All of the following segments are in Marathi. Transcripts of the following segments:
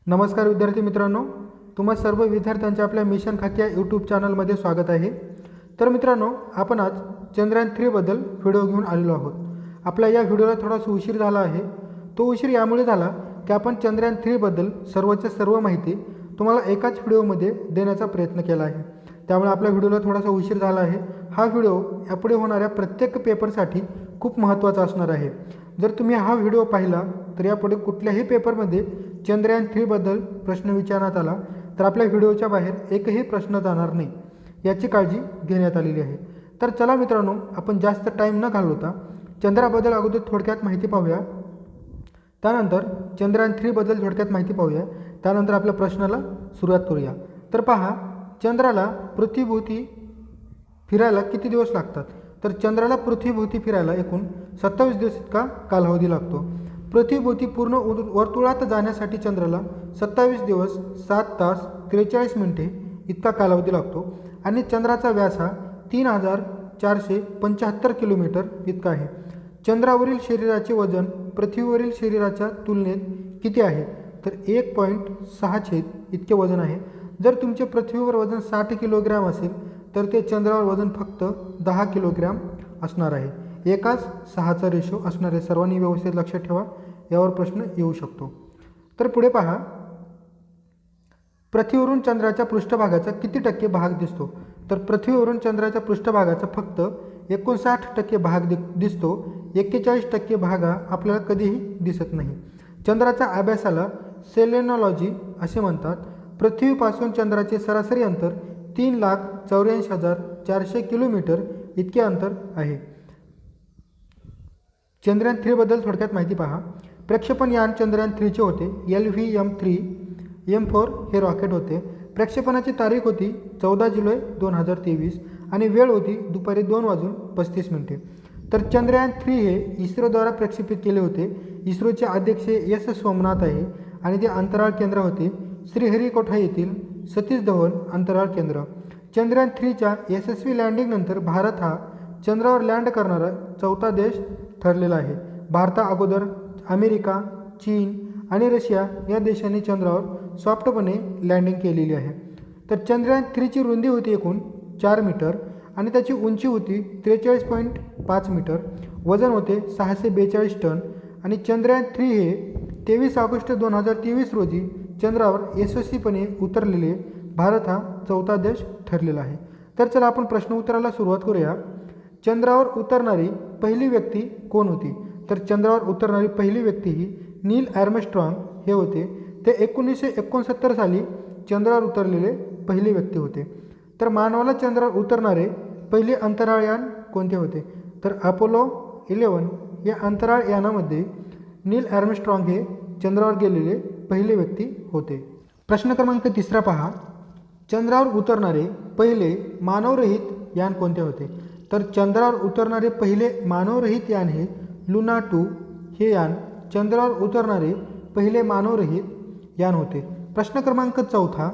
नमस्कार विद्यार्थी मित्रांनो, तुम्हा सर्व विद्यार्थ्यांचे आपल्या मिशन खाकी या यूट्यूब चॅनलमध्ये स्वागत आहे। तर मित्रांनो, आपण आज चंद्रयान 3 बद्दल व्हिडिओ घेऊन आलेलो आहोत। आपल्या या व्हिडिओला थोडासा उशीर झाला आहे। तो उशीर यामुळे झाला की आपण चंद्रयान 3 बद्दल सर्वच्या सर्व माहिती तुम्हाला एकाच व्हिडिओमध्ये देण्याचा प्रयत्न केला आहे। त्यामुळे आपल्या व्हिडिओला थोडासा उशीर झाला आहे। हा व्हिडिओ यापुढे होणाऱ्या प्रत्येक पेपरसाठी खूप महत्त्वाचा असणार आहे। जर तुम्ही हा व्हिडिओ पाहिला तर यापुढे कुठल्याही पेपरमध्ये चंद्रयान 3 बद्दल प्रश्न विचारण्यात आला तर आपल्या व्हिडिओच्या बाहेर एकही प्रश्न जाणार नाही, याची काळजी घेण्यात आलेली आहे। तर चला मित्रांनो, आपण जास्त टाईम न घालवता चंद्राबद्दल अगोदर थोडक्यात माहिती पाहूया, त्यानंतर चंद्रयान 3 बद्दल थोडक्यात माहिती पाहूया, त्यानंतर आपल्या प्रश्नाला सुरुवात करूया। तर पहा, चंद्राला पृथ्वीभोवती फिरायला किती दिवस लागतात? तर चंद्राला पृथ्वीभोवती फिरायला एकूण 27 दिवस इतका कालावधी लागतो। पृथ्वीभोवती पूर्ण वर्तुळात जाण्यासाठी चंद्राला 27 दिवस 7 तास 43 मिनिटे इतका कालावधी लागतो आणि चंद्राचा व्यास हा 3475 किलोमीटर इतका आहे। चंद्रावरील शरीराचे वजन पृथ्वीवरील शरीराच्या तुलनेत किती आहे? तर 1.6 इतके वजन आहे। जर तुमचे पृथ्वीवर वजन 60 किलोग्रॅम असेल तर ते चंद्रावर वजन फक्त 10 किलोग्रॅम असणार आहे। 1:6चा रेशो असणार आहे। सर्वांनी व्यवस्थित लक्षात ठेवा, यावर प्रश्न येऊ शकतो। तर पुढे पहा, पृथ्वीवरून चंद्राच्या पृष्ठभागाचा किती टक्के भाग दिसतो? तर पृथ्वीवरून चंद्राच्या पृष्ठभागाचा फक्त 59% भाग दिसतो। 41% भाग हा आपल्याला कधीही दिसत नाही। चंद्राच्या अभ्यासाला सेलेनॉलॉजी असे म्हणतात। पृथ्वीपासून चंद्राचे सरासरी अंतर 3,84,400 किलोमीटर इतके अंतर आहे। चंद्रयान 3 बद्दल थोडक्यात माहिती पहा। प्रक्षेपण यान चंद्रयान 3चे होते। LVM-3 M4 हे रॉकेट होते। प्रक्षेपणाची तारीख होती 14 जुलै 2023 आणि वेळ होती दुपारी 2:35. तर चंद्रयान 3 हे इस्रोद्वारा प्रक्षेपित केले होते। इस्रोचे अध्यक्ष S सोमनाथ आहे आणि ते अंतराळ केंद्र होते श्रीहरिकोटा येथील सतीश धवन अंतराळ केंद्र। चंद्रयान 3च्या यशस्वी लँडिंगनंतर भारत हा चंद्रावर लँड करणारा चौथा देश ठरलेला आहे। भारता अगोदर अमेरिका, चीन आणि रशिया या देशांनी चंद्रावर सॉफ्टपणे लँडिंग केलेली आहे। तर चंद्रयान 3ची रुंदी होती एकूण 4 मीटर आणि त्याची उंची होती 43.5 मीटर। वजन होते 642 टन आणि चंद्रयान 3 हे 23 ऑगस्ट 2023 रोजी चंद्रावर यशस्वीपणे उतरलेले भारत हा चौथा देश ठरलेला आहे। तर चला आपण प्रश्न उत्तराला सुरुवात करूया। चंद्रावर उतरणारी पहिली व्यक्ती कोण होती? तर चंद्रावर उतरणारी पहिली व्यक्ती ही नील आर्मस्ट्रॉंग हे होते। ते 1969 साली चंद्रावर उतरलेले पहिली व्यक्ती होते। तर मानवाला चंद्रावर उतरणारे पहिले अंतराळयान कोणते होते? तर अपोलो 11 या अंतराळ यानामध्ये नील आर्मस्ट्रॉंग हे चंद्रावर गेलेले पहिले व्यक्ती होते। प्रश्न क्रमांक 3 पहा, चंद्रावर उतरणारे पहिले मानवरहित यान कोणते होते? तर चंद्रावर उतरणारे पहिले मानवरहित यान हे लुना 2 हे यान चंद्रावर उतरणारे पहिले मानवरहित यान होते। प्रश्न क्रमांक 4,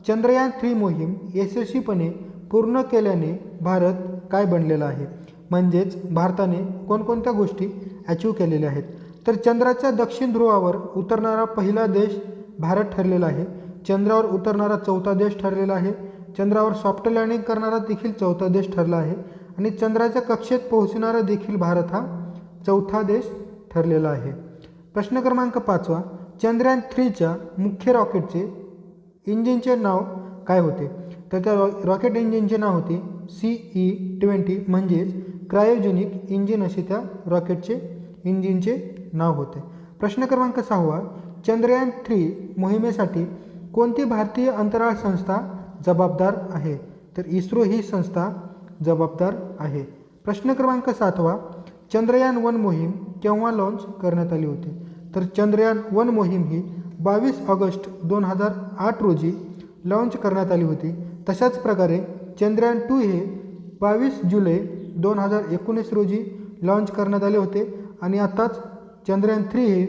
चंद्रयान 3 मोहीम यशस्वीपणे पूर्ण केल्याने भारत काय बनलेला आहे? म्हणजेच भारताने कोणकोणत्या गोष्टी अचीव केलेल्या आहेत? तर चंद्राच्या दक्षिण ध्रुवावर उतरणारा पहिला देश भारत ठरलेला आहे। चंद्रावर उतरणारा चौथा देश ठरलेला आहे। चंद्रावर सॉफ्ट लँडिंग करणारा देखील चौथा देश ठरला आहे आणि चंद्राच्या कक्षेत पोहोचणारा देखील भारत हा चौथा देश ठरलेला आहे। प्रश्न क्रमांक 5, चंद्रयान 3च्या मुख्य रॉकेटचे इंजिनचे नाव काय होते? तर त्या रॉकेट इंजिनचे नाव होते CE-20 म्हणजेच क्रायोजेनिक इंजिन असे त्या रॉकेटचे इंजिनचे नाव होते। प्रश्न क्रमांक 6, चंद्रयान 3 मोहिमेसाठी कोणती भारतीय अंतराळ संस्था जबाबदार आहे? तर इस्रो ही संस्था जबाबदार आहे। प्रश्न क्रमांक 7, चंद्रयान 1 मोहीम केव्हा लॉन्च करण्यात आली होती? तर चंद्रयान 1 मोहीम ही 22 ऑगस्ट 2008 रोजी लॉन्च करण्यात आली होती। तशाच प्रकारे चंद्रयान 2 हे 22 जुलै 2019 रोजी लॉन्च करण्यात आले होते आणि आताच चंद्रयान 3 हे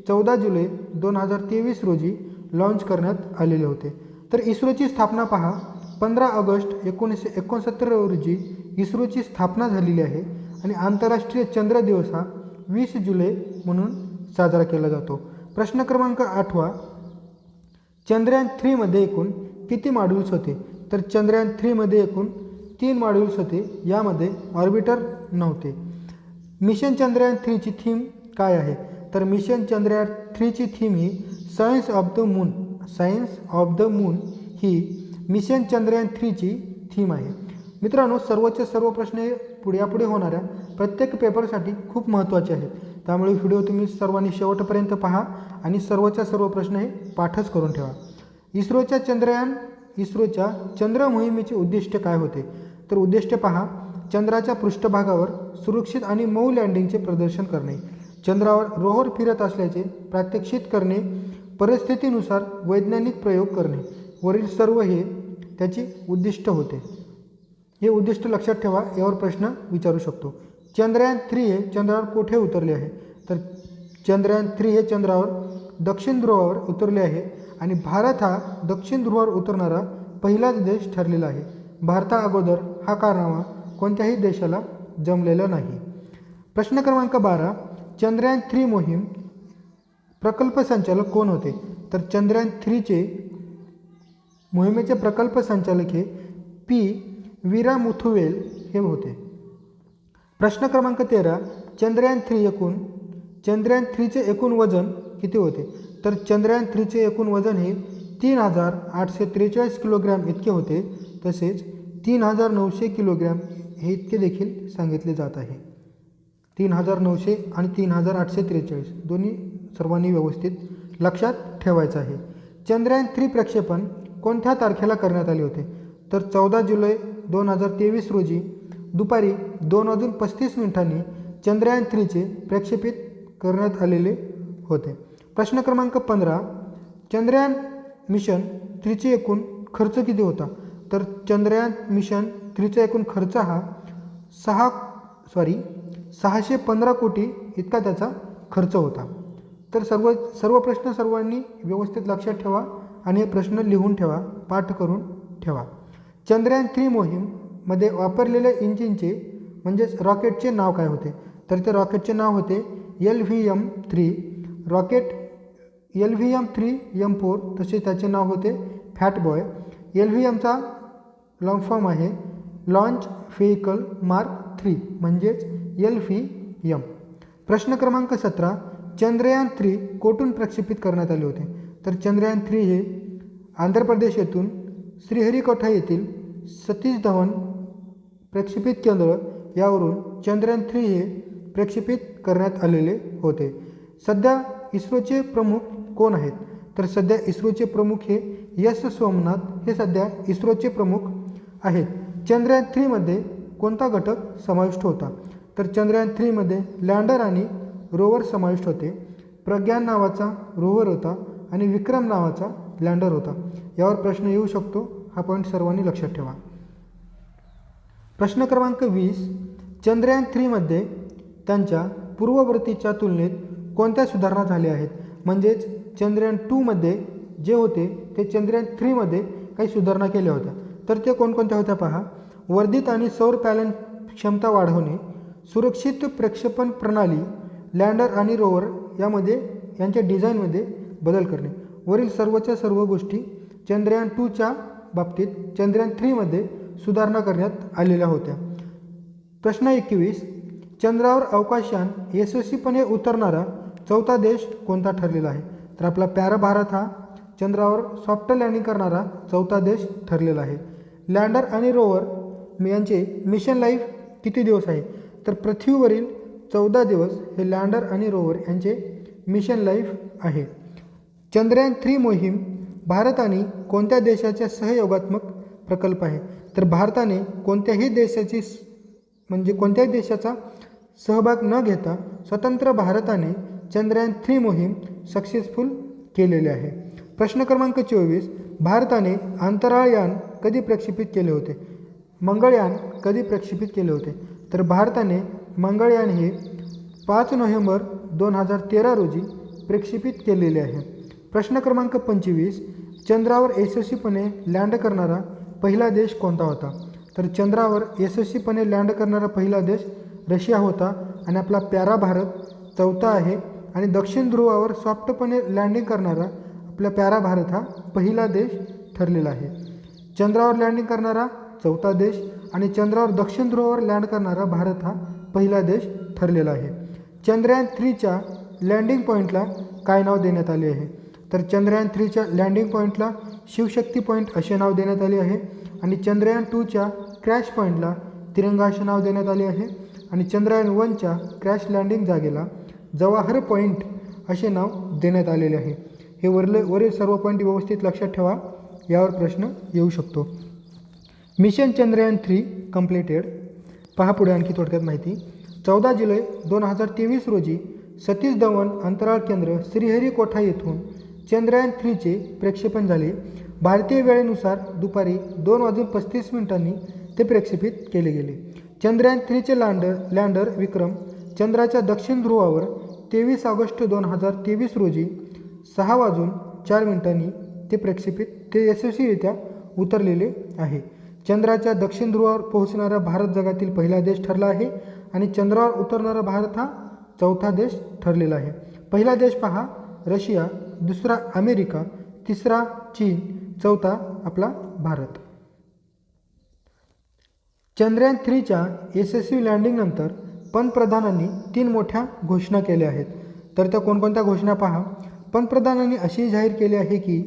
14 जुलै 2023 रोजी लॉन्च करण्यात आलेले होते। तर इस्रोची स्थापना पहा, 15 ऑगस्ट 1969 रोजी इस्रोची स्थापना झालेली आहे आणि आंतरराष्ट्रीय चंद्र दिवस हा 20 जुलै म्हणून साजरा केला जातो। प्रश्न क्रमांक 8, चंद्रयान 3 मध्ये एकूण किती मॉड्यूल्स होते? तर चंद्रयान 3 मध्ये एकूण 3 मॉड्यूल्स होते, यामध्ये ऑर्बिटर नव्हते. मिशन चंद्रयान 3 ची थीम काय आहे? तर मिशन चंद्रयान 3 ची theme he science of the moon. Science of the moon he mission Chandrayaan 3 ची थीम आहे. मित्रांनो, सर्वचे सर्व प्रश्न हे यापुढे होणाऱ्या प्रत्येक पेपरसाठी खूप महत्त्वाचे आहेत. त्यामुळे व्हिडिओ तुम्ही सर्वांनी शेवटपर्यंत पहा आणि सर्वच्या सर्व प्रश्न हे पाठच करून ठेवा. इस्रोच्या चंद्र मोहिमेचे उद्दिष्ट काय होते? तर उद्दिष्ट पहा, चंद्राच्या पृष्ठभागावर सुरक्षित आणि मऊ लँडिंगचे प्रदर्शन करणे, चंद्रावर रोव्हर फिरत असल्याचे प्रात्यक्षित करणे, परिस्थितीनुसार वैज्ञानिक प्रयोग करणे, वरील सर्व हे त्याची उद्दिष्ट होते. हे उद्दिष्ट लक्षात ठेवा, यावर प्रश्न विचारू शकतो. चंद्रयान 3 हे चंद्रावर कोठे उतरले आहे? तर चंद्रयान 3 हे चंद्रावर दक्षिण ध्रुवावर उतरले आहे आणि भारत हा दक्षिण ध्रुवावर उतरणारा पहिलाच देश ठरलेला आहे. भारता अगोदर हा कारनामा कोणत्याही देशाला जमलेला नाही. प्रश्न क्रमांक 12, चंद्रयान 3 मोहीम प्रकल्प संचालक कोण होते? तर चंद्रयान 3चे मोहिमेचे प्रकल्प संचालक हे पी वीरामुथुवेल हे होते. प्रश्न क्रमांक 13, चंद्रयान 3चे एकूण वजन किती होते? तर चंद्रयान 3चे एकूण वजन हे 3843 किलोग्रॅम इतके होते. तसेच 3900 किलोग्रॅम हे इतके देखील सांगितले जात आहे. 3900 आणि 3843 दोन्ही सर्वांनी व्यवस्थित लक्षात ठेवायचं आहे. चंद्रयान 3 प्रक्षेपण कोणत्या तारखेला करण्यात आले होते? तर 14 जुलै 2023 रोजी दुपारी 2:35 चंद्रयान 3चे प्रक्षेपित करण्यात आलेले होते. प्रश्न क्रमांक 15, चंद्रयान मिशन 3चे एकूण खर्च किती होता? तर चंद्रयान मिशन 3चा एकूण खर्च हा 615 कोटी इतका त्याचा खर्च होता. तर सर्व प्रश्न सर्वांनी व्यवस्थित लक्षात ठेवा आणि हे प्रश्न लिहून ठेवा, पाठ करून ठेवा. चंद्रयान 3 मोहीममध्ये वापरलेल्या इंजिनचे म्हणजेच रॉकेटचे नाव काय होते? तर ते रॉकेटचे नाव होते LVM-3 रॉकेट. LVM-3M4 तसे त्याचे नाव होते फॅटबॉय. LVMचा लॉंग फॉर्म आहे लॉन्च व्हेइकल मार्क 3 म्हणजेच LVM. प्रश्न क्रमांक 17, चंद्रयान 3 कोठून प्रक्षेपित करण्यात आले होते? तर चंद्रयान 3 हे आंध्र प्रदेश येथून श्रीहरिकोटा येथील सतीश धवन प्रक्षेपित केंद्र यावरून चंद्रयान 3 हे प्रक्षेपित करण्यात आलेले होते. सध्या इस्रोचे प्रमुख कोण आहेत? तर सध्या इस्रोचे प्रमुख हे एस सोमनाथ हे सध्या इस्रोचे प्रमुख आहेत. चंद्रयान 3 मध्ये कोणता घटक समाविष्ट होता? तर चंद्रयान 3 मध्ये लँडर आणि रोवर समाविष्ट होते. प्रज्ञान नावाचा रोवर होता आणि विक्रम नावाचा लँडर होता. यावर प्रश्न येऊ शकतो, हा पॉईंट सर्वांनी लक्षात ठेवा. प्रश्न क्रमांक 20, चंद्रयान 3 मध्ये त्यांच्या पूर्ववर्तीच्या तुलनेत कोणत्या सुधारणा झाल्या आहेत? म्हणजेच चंद्रयान 2 मध्ये जे होते ते चंद्रयान 3 मध्ये काही सुधारणा केल्या होत्या. तर ते कोणकोणत्या होत्या पहा. वर्धित आणि सौर पॅनल क्षमता वाढवणे, सुरक्षित प्रक्षेपण प्रणाली, लँडर आणि रोवर यांच्या डिझाईनमध्ये बदल करणे. वरील सर्वच्या सर्व गोष्टी चंद्रयान 2च्या बाबतीत चंद्रयान 3 मध्ये सुधारणा करण्यात आलेल्या होत्या. प्रश्न 21, चंद्रावर अवकाशयान यशस्वीपणे उतरणारा चौथा देश कोणता ठरलेला आहे? तर आपला प्यारा भारत हा चंद्रावर सॉफ्ट लँडिंग करणारा चौथा देश ठरलेला आहे. लँडर आणि रोवर यांचे मिशन लाईफ किती दिवस आहे? तर पृथ्वीवरील 14 दिवस हे लँडर आणि रोवर यांचे मिशन लाईफ आहे. चंद्रयान 3 मोहीम भारताने कोणत्या देशाच्या सहयोगात्मक प्रकल्प आहे? तर भारताने कोणत्याही देशाचा सहभाग न घेता स्वतंत्र भारताने चंद्रयान 3 मोहीम सक्सेसफुल केलेले आहे. प्रश्न क्रमांक 24, भारताने अंतराळयान कधी प्रक्षेपित केले होते? मंगळयान कधी प्रक्षेपित केले होते? तर भारताने मंगळयान हे 5 नोव्हेंबर 2013 रोजी प्रक्षेपित केलेले आहे. प्रश्न क्रमांक 25, चंद्रावर यशस्वीपणे लँड करणारा पहिला देश कोणता होता? तर चंद्रावर यशस्वीपणे लँड करणारा पहिला देश रशिया होता आणि आपला प्यारा भारत चौथा आहे. आणि दक्षिण ध्रुवावर सॉफ्टपणे लँडिंग करणारा आपला प्यारा भारत हा पहिला देश ठरलेला आहे. चंद्रावर लँडिंग करणारा चौथा देश आणि चंद्रावर दक्षिण ध्रुवावर लँड करणारा भारत हा पहिला देश ठरलेला आहे. चंद्रयान 3च्या लँडिंग पॉईंटला काय नाव देण्यात आले आहे? तर चंद्रयान 3च्या लँडिंग पॉईंटला शिवशक्ती पॉईंट असे नाव देण्यात आले आहे आणि चंद्रयान 2च्या क्रॅश पॉईंटला तिरंगा असे नाव देण्यात आले आहे आणि चंद्रयान 1च्या क्रॅश लँडिंग जागेला जवाहर पॉईंट असे नाव देण्यात आलेले आहे. हे वरील सर्व पॉईंट व्यवस्थित लक्षात ठेवा, यावर प्रश्न येऊ शकतो. Mission Chandrayaan 3 completed. पहा पुढे आणखी थोडक्यात माहिती. 14 जुलै 2023 रोजी सतीश धवन अंतराळ केंद्र श्रीहरिकोटा येथून चंद्रयान 3चे प्रक्षेपण झाले. भारतीय वेळेनुसार दुपारी 2:35 ते प्रक्षेपित केले गेले. चंद्रयान 3चे लँडर विक्रम चंद्राच्या दक्षिण ध्रुवावर 23 ऑगस्ट 2023 रोजी 6:04 ते यशस्वीरित्या उतरलेले आहे. चंद्राच्या दक्षिण ध्रुवावर पोहोचणारा भारत जगातील पहिला देश ठरला आहे आणि चंद्रावर उतरणारा भारत हा चौथा देश ठरलेला आहे. पहिला देश पहा रशिया, दुसरा अमेरिका, तिसरा चीन, चौथा आपला भारत. चंद्रयान 3च्या यशस्वी लँडिंगनंतर पंतप्रधानांनी 3 मोठ्या घोषणा केल्या आहेत. तर त्या कोणकोणत्या घोषणा पहा. पंतप्रधानांनी अशी जाहीर केली आहे की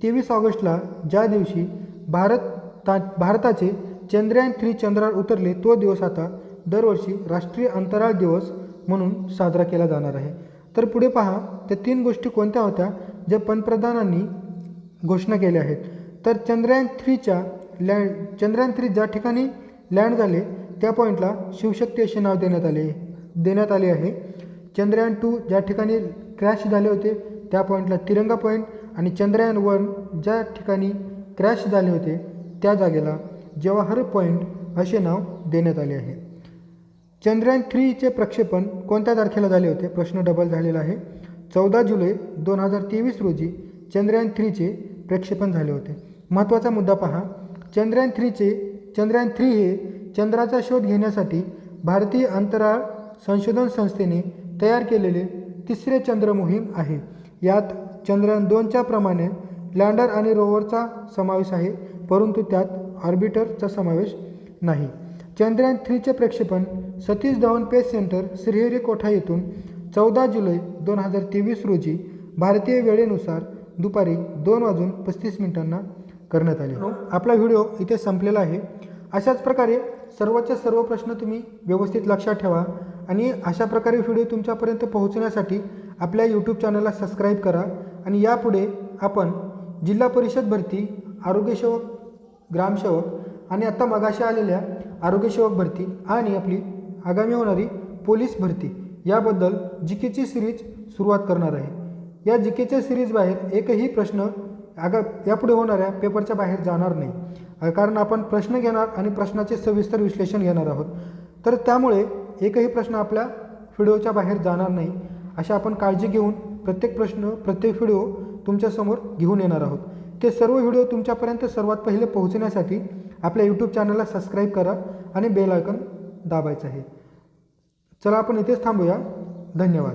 23 ऑगस्टला ज्या दिवशी भारताचे चंद्रयान 3 चंद्रावर उतरले तो दिवस आता दरवर्षी राष्ट्रीय अंतराळ दिवस म्हणून साजरा केला जाणार आहे. तर पुढे पहा त्या 3 गोष्टी कोणत्या होत्या ज्या पंतप्रधानांनी घोषणा केल्या आहेत. तर चंद्रयान 3 ज्या ठिकाणी लँड झाले त्या पॉईंटला शिवशक्ती असे नाव देण्यात आले आहे. चंद्रयान 2 ज्या ठिकाणी क्रॅश झाले होते त्या पॉईंटला तिरंगा पॉईंट आणि चंद्रयान 1 ज्या ठिकाणी क्रॅश झाले होते त्या जागेला जवाहर पॉईंट असे नाव देण्यात आले आहे. चंद्रयान 3चे प्रक्षेपण कोणत्या तारखेला झाले होते? प्रश्न डबल झालेला आहे. 14 जुलै 2023 रोजी चंद्रयान 3चे प्रक्षेपण झाले होते. महत्त्वाचा मुद्दा पहा. चंद्रयान 3 हे चंद्राचा शोध घेण्यासाठी भारतीय अंतराळ संशोधन संस्थेने तयार केलेले तिसरे चंद्र मोहीम आहे. यात चंद्रयान 2च्या प्रमाणे लँडर आणि रोवरचा समावेश आहे, परंतु त्यात ऑर्बिटरचा समावेश नाही. चंद्रयान 3चे प्रक्षेपण सतीश धवन स्पेस सेंटर श्रीहरिकोटा येथून 14 जुलै 2023 रोजी भारतीय वेळेनुसार दुपारी 2:35 करण्यात आले. आपला व्हिडिओ इथे संपलेला आहे. अशाच प्रकारे सर्वच्या सर्व प्रश्न तुम्ही व्यवस्थित लक्षात ठेवा आणि अशा प्रकारे व्हिडिओ तुमच्यापर्यंत पोहोचण्यासाठी आपल्या यूट्यूब चॅनलला सबस्क्राईब करा. आणि यापुढे आपण जिल्हा परिषद भरती, आरोग्यसेवक, ग्रामसेवक आणि आता मगाशी आलेल्या आरोग्यसेवक भरती आणि आपली आगामी होणारी पोलीस भरती याबद्दल जीकेची सिरीज सुरुवात करणार आहे. या जीकेच्या सिरीज बाहेर एकही प्रश्न यापुढे होणाऱ्या पेपरच्या बाहेर जाणार नाही, कारण आपण प्रश्न घेणार आणि प्रश्नाचे सविस्तर विश्लेषण घेणार आहोत. तर त्यामुळे एकही प्रश्न आपल्या व्हिडिओच्या बाहेर जाणार नाही अशा आपण काळजी घेऊन प्रत्येक व्हिडिओ तुमच्यासमोर घेऊन येणार आहोत. ते सर्व व्हिडिओ तुमच्यापर्यंत सर्वात पहिले पोहोचण्यासाठी आपल्या यूट्यूब चॅनलला सबस्क्राईब करा आणि बेल आयकॉन दाबायचं आहे. चला आपण इथेच थांबूया. धन्यवाद.